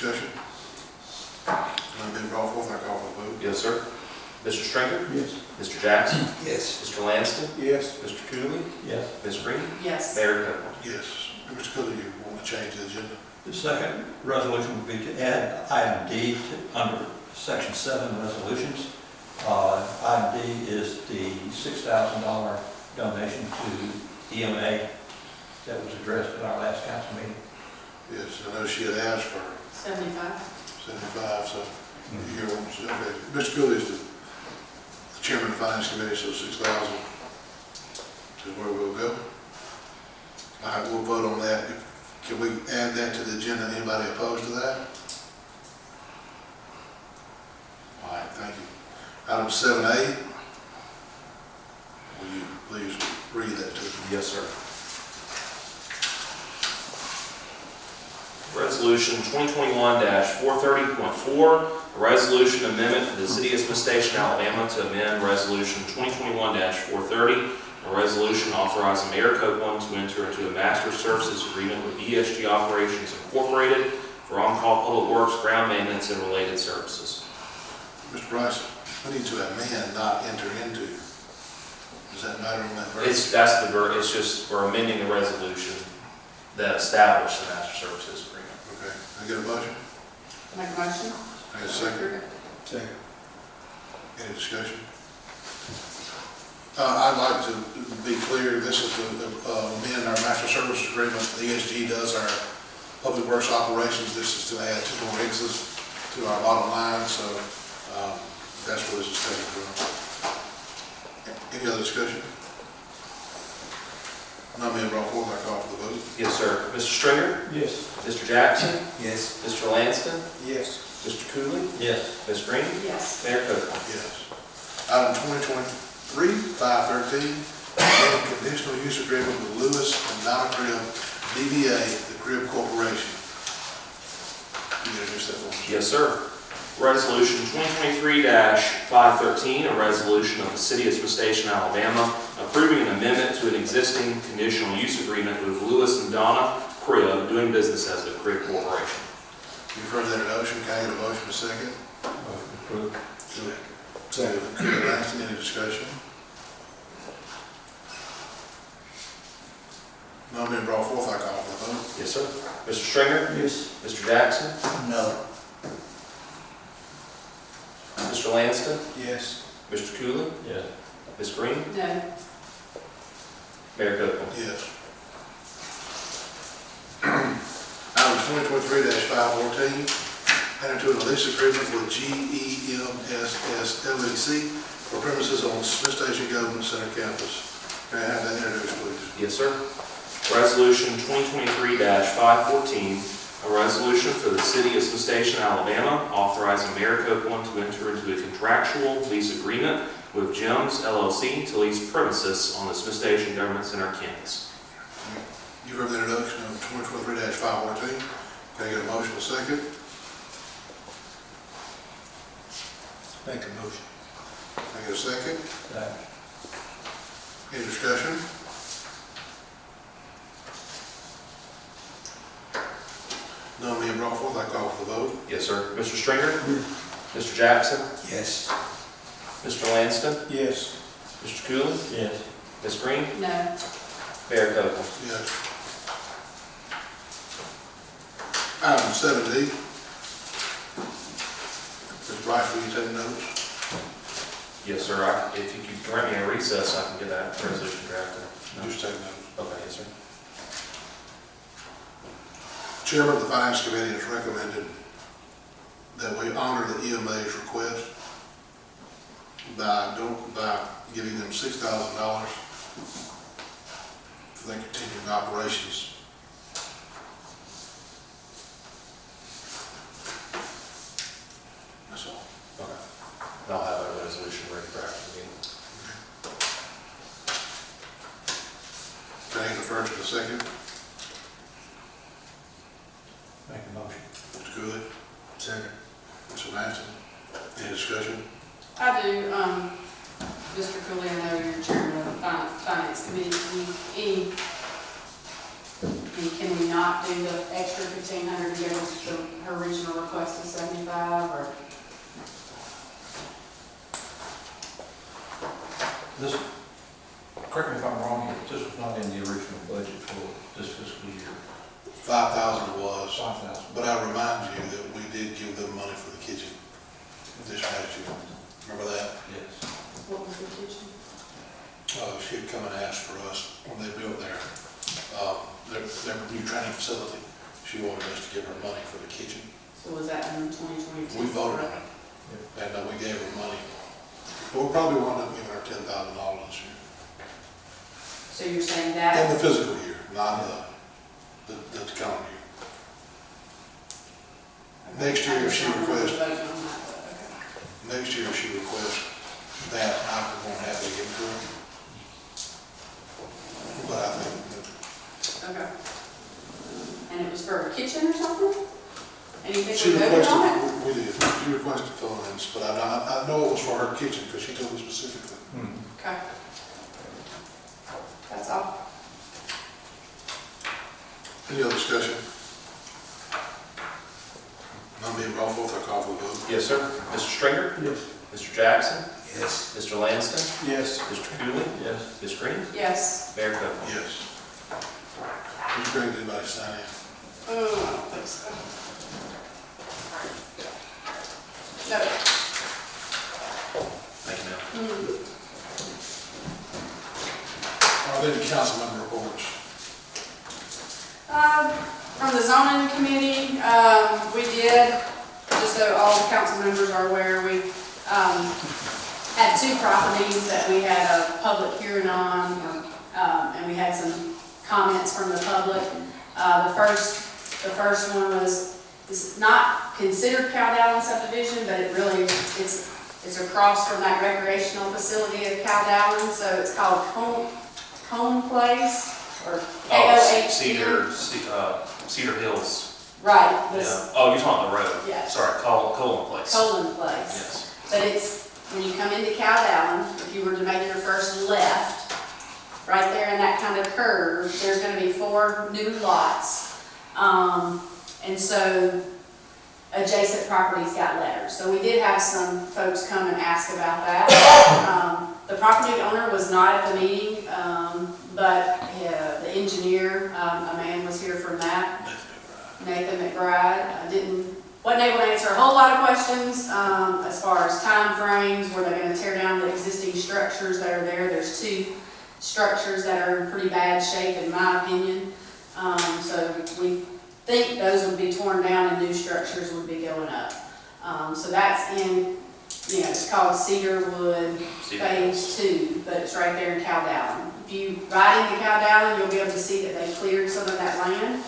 discussion? None being brought forth, I call for the vote. Yes, sir. Mr. Stringer? Yes. Mr. Jackson? Yes. Mr. Lanston? Yes. Mr. Cooley? Yes. Ms. Green? Yes. Mayor Copeland? Yes. Mr. Cooley, you want to change the agenda? The second resolution would be to add item D under section 7 resolutions. Item D is the $6,000 donation to EMA that was addressed at our last council meeting. Yes, I know she had asked for 75. 75, so you're wanting to, okay. Mr. Cooley is the chairman of the finance committee, so 6,000 is where we'll go. All right, we'll vote on that. Can we add that to the agenda? Anybody opposed to that? All right, thank you. Item 7A, will you please read that to me? Yes, sir. Resolution 2021-430.4, a resolution amendment for the City of Smith Station, Alabama to amend Resolution 2021-430, a resolution authorizing Mayor Copeland to enter into a master services agreement with ESG Operations Incorporated for on-call public works, ground maintenance, and related services. Mr. Bryson, we need to amend, not enter into. Does that matter on that verse? It's just, we're amending the resolution that established the master services agreement. Okay, can I get a motion? Make a motion? I get a second? Second. Any discussion? I'd like to be clear, this is to amend our master service agreement. The ESG does our public works operations. This is to add 2 more exits to our bottom line, so that's where this is coming from. Any other discussion? None being brought forth, I call for the vote. Yes, sir. Mr. Stringer? Yes. Mr. Jackson? Yes. Mr. Lanston? Yes. Mr. Cooley? Yes. Ms. Green? Yes. Mayor Copeland? Yes. Item 2023-513, amending conditional use agreement with Lewis and Donna Crib, DBA, the Crib Corporation. Can you introduce that for us? Yes, sir. Resolution 2023-513, a resolution of the City of Smith Station, Alabama, approving an amendment to an existing conditional use agreement with Lewis and Donna Crib, doing business as the Crib Corporation. You've heard that introduction. Can I get a motion a second? Motion approved. Second. Lanston, any discussion? None being brought forth, I call for the vote. Yes, sir. Mr. Stringer? Yes. Mr. Jackson? No. Mr. Lanston? Yes. Mr. Cooley? Yes. Ms. Green? No. Mayor Copeland? Yes. Item 2023-514, enter into a lease agreement with GEMSS LLC for premises on Smith Station Government Center campus. Can I have that introduced, please? Yes, sir. Resolution 2023-514, a resolution for the City of Smith Station, Alabama, authorizing Mayor Copeland to enter into a contractual lease agreement with GEMS LLC to lease premises on the Smith Station Government Center campus. You heard the introduction of 2023-514. Can I get a motion a second? Make a motion. Can I get a second? Second. Any discussion? None being brought forth, I call for the vote. Yes, sir. Mr. Stringer? Mr. Jackson? Yes. Mr. Lanston? Yes. Mr. Cooley? Yes. Ms. Green? No. Mayor Copeland? Yes. Item 7D. Ms. Bryce, will you take notes? Yes, sir. If you could grant me a recess, I can get that resolution drafted. No? Just take notes. Okay, yes, sir. Chairman of the Finance Committee has recommended that we honor the EMA's request by giving them $6,000 for their continuing operations. That's all. Okay. And I'll have a resolution ready for after the meeting. Can I get a first and a second? Make a motion. Mr. Cooley? Second. Mr. Lanston? Any discussion? I do, Mr. Cooley, I know you're chairman of the finance committee. Any mean, can we not do the extra 1,500 to go with her original request of 75, or? This, correct me if I'm wrong here, but this was not in the original budget for this fiscal year. 5,000 was, 5,000. but I remind you that we did give them money for the kitchen this past year. Remember that? Yes. What was the kitchen? She had come and asked for us when they built their new training facility. She wanted us to give her money for the kitchen. So was that in 2022? We voted on it, and we gave her money. But we probably wound up giving her $10,000 this year. So you're saying In that, the physical year, not the calendar year. Next year, if she requests, next year, if she requests that, I won't have to give it to her. But I think that okay. And it was for a kitchen or something? And you think she we voted on it? requested, we did, she requested funds, but I know it was for her kitchen, because she told me specifically. Okay. That's all. Any other discussion? None being brought forth, I call for the vote. Yes, sir. Mr. Stringer? Yes. Mr. Jackson? Yes. Mr. Lanston? Yes. Mr. Cooley? Yes. Ms. Green? Yes. Mayor Copeland? Yes. Mr. Green, did anybody sign in? I don't think so. No. Thank you, ma'am. Are there any council member reports? From the zoning committee, we did, just so all council members are aware, we had 2 properties that we had a public hearing on, and we had some comments from the public. The first one is not considered Cow Dowling subdivision, but it really, it's across from that recreational facility of Cow Dowling, so it's called Cone Place, or KOH. Cedar Hills. Right, Yeah. this, Oh, you're talking the road. yeah, Sorry, Colin Place. Colin Place. Yes. But it's, when you come into Cow Dowling, if you were to make your first left, right there in that kind of curve, there's gonna be 4 new lots. And so adjacent properties got letters. So we did have some folks come and ask about that. The property owner was not at the meeting, but the engineer, a man was here from that, Nathan McBride, wasn't able to answer a whole lot of questions as far as time frames. Were they going to tear down the existing structures that are there? There's 2 structures that are in pretty bad shape, in my opinion. So we think those would be torn down and new structures would be going up. So that's in, it's called Cedarwood Phase 2, but it's right there in Cow Dowling. If you ride into Cow Dowling, you'll be able to see that they cleared some of that land.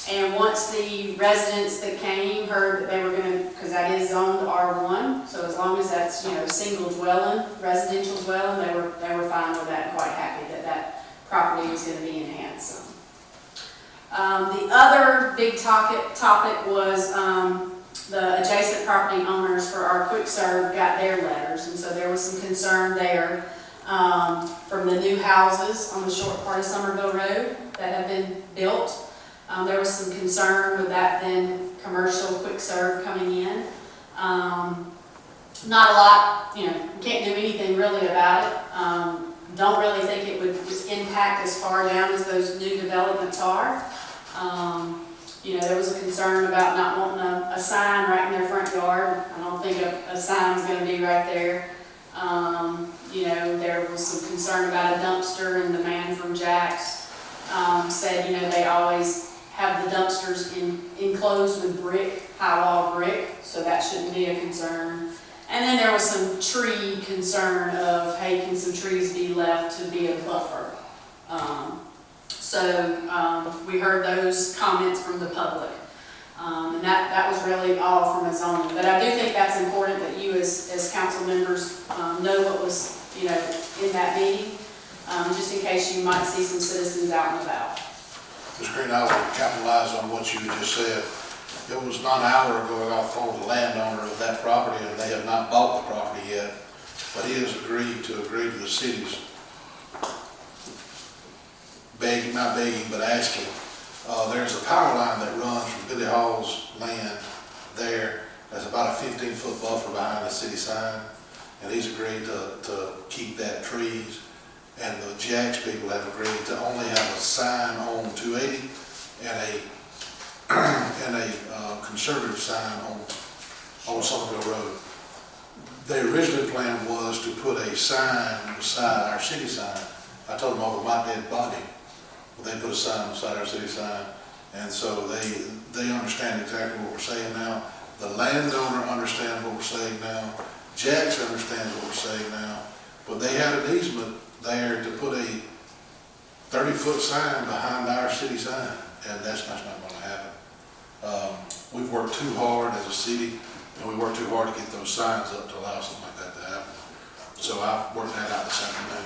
And once the residents that came heard that they were going to, because that is zoned R1, so as long as that's, single dwelling, residential dwelling, they were fine with that and quite happy that that property was going to be enhanced. The other big topic was the adjacent property owners for our quick serve got their letters, and so there was some concern there from the new houses on the short part of Somerville Road that have been built. There was some concern with that then commercial quick serve coming in. Not a lot, can't do anything really about it. Don't really think it would impact as far down as those new developments are. There was a concern about not wanting a sign right in their front yard. I don't think a sign's going to be right there. There was some concern about a dumpster, and the man from Jack's said, they always have the dumpsters enclosed with brick, high wall brick, so that shouldn't be a concern. And then there was some tree concern of, hey, can some trees be left to be a buffer? We heard those comments from the public. And that was really all from a zoning. But I do think that's important that you as council members know what was, in that meeting, just in case you might see some citizens out and about. Ms. Green, I would capitalize on what you just said. It was not an hour ago I phoned the landowner of that property, and they have not bought the property yet, but he has agreed to the city's begging, not begging, but asking. There's a power line that runs from Billy Hall's land there. There's about a 15-foot buffer behind the city sign, and he's agreed to keep that trees. And the Jacks people have agreed to only have a sign on 280 and a conservative sign on Somerville Road. The original plan was to put a sign beside our city sign. I told them over my dead body, they put a sign beside our city sign, and so they understand exactly what we're saying now. The landowner understands what we're saying now. Jacks understands what we're saying now. But they had an easement there to put a 30-foot sign behind our city sign, and that's not going to happen. We've worked too hard as a city, and we worked too hard to get those signs up to allow something like that to happen. So I worked that out this afternoon.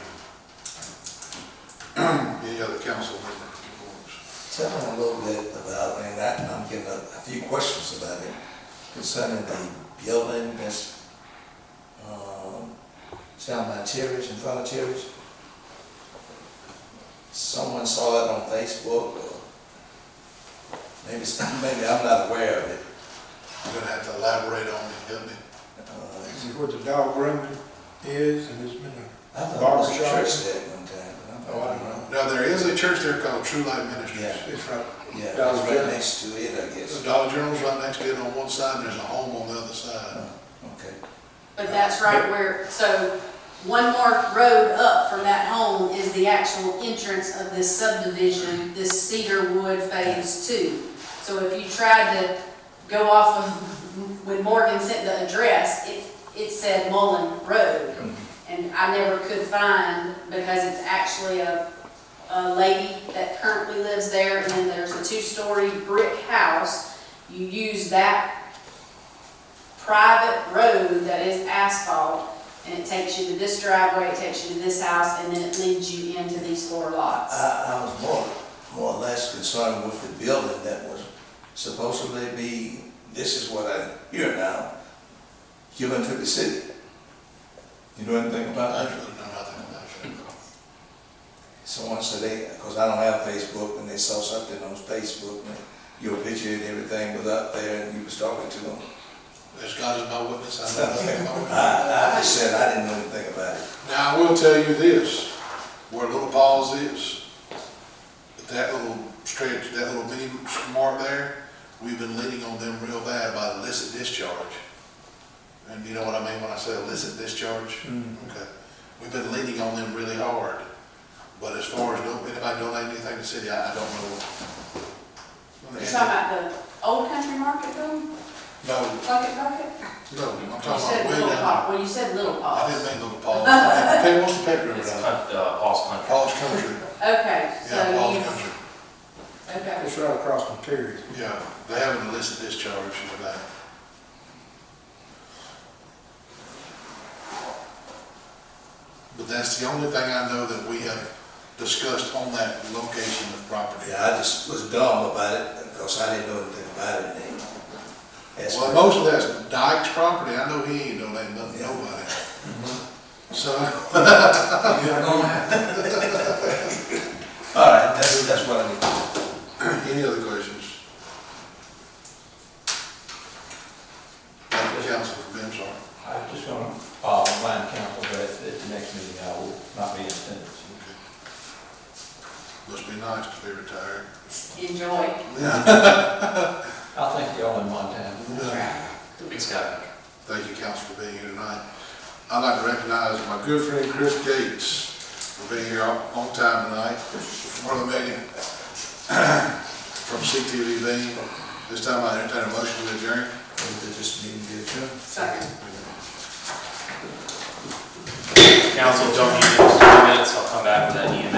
Any other council member reports? Tell me a little bit about, I'm getting a few questions about it, concerning the building that's down by Terry's, in front of Terry's. Someone saw it on Facebook, or maybe I'm not aware of it. I'm going to have to elaborate on it, help me. This is where the dog grooming is, and it's been I thought it was a Barber shop. church there at one time, but Oh, I don't know. Now, there is a church there called True Light Ministries. Yeah. It's right. Yeah, it's Dollar right General. next to it, I The guess. Dollar General's right next to it on one side, and there's a home on the other side. Oh, okay. But that's right where, so one more road up from that home is the actual entrance of this subdivision, this Cedarwood Phase 2. So if you tried to go off of, when Morgan sent the address, it said Mullen Road. And I never could find, because it's actually a lady that currently lives there, and then there's a 2-story brick house. You use that private road that is asphalt, and it takes you to this driveway, it takes you to this house, and then it leads you into these 4 lots. I was more or less concerned with the building that was supposedly be, this is what I hear now, given to the city. You know anything about I that? really know nothing about that. Someone said because I don't have Facebook, and they saw something on Facebook, and your picture and everything was up there, and you was talking to them. As God is my witness, I know nothing about it. I just said I didn't know anything about it. Now, I will tell you this, where Little Paws is, that little stretch, that little mini mark there, we've been leaning on them real bad about illicit discharge. And you know what I mean when I say illicit discharge? Okay. We've been leaning on them really hard. But as far as anybody donating anything to the city, I don't know. You're talking about the old country market building? No, Bucket? no, I'm You talking said about way Little down. Paw, well, you said Little I Paws. didn't mean Little Paws. Hey, what's the pet river It's down? Paul's Country. Paws Country. Okay, Yeah, so Paws you, Country. okay. It's right across from Terry's. Yeah, they have an illicit discharge for that. But that's the only thing I know that we have discussed on that location of property. Yeah, I just was dumb about it, because I didn't know anything about it. And that's Well, what- most of that's Dyke's property. I know he ain't donating nothing to nobody. So, All right, that's what I need. any other questions? Thank you, Council, for being sorry. I'm just going to remind council that at the next meeting, I will not be in attendance. Must be nice to be retired. Enjoy. I'll thank you all in Montana. Big Sky. Thank you, Council, for being here tonight. I'd like to recognize my good friend Chris Gates for being here on time tonight for the meeting from CTV. This time I entertain a motion to adjourn. This meeting be adjourned. Second. Council, don't need 2 minutes, I'll come back with that EMS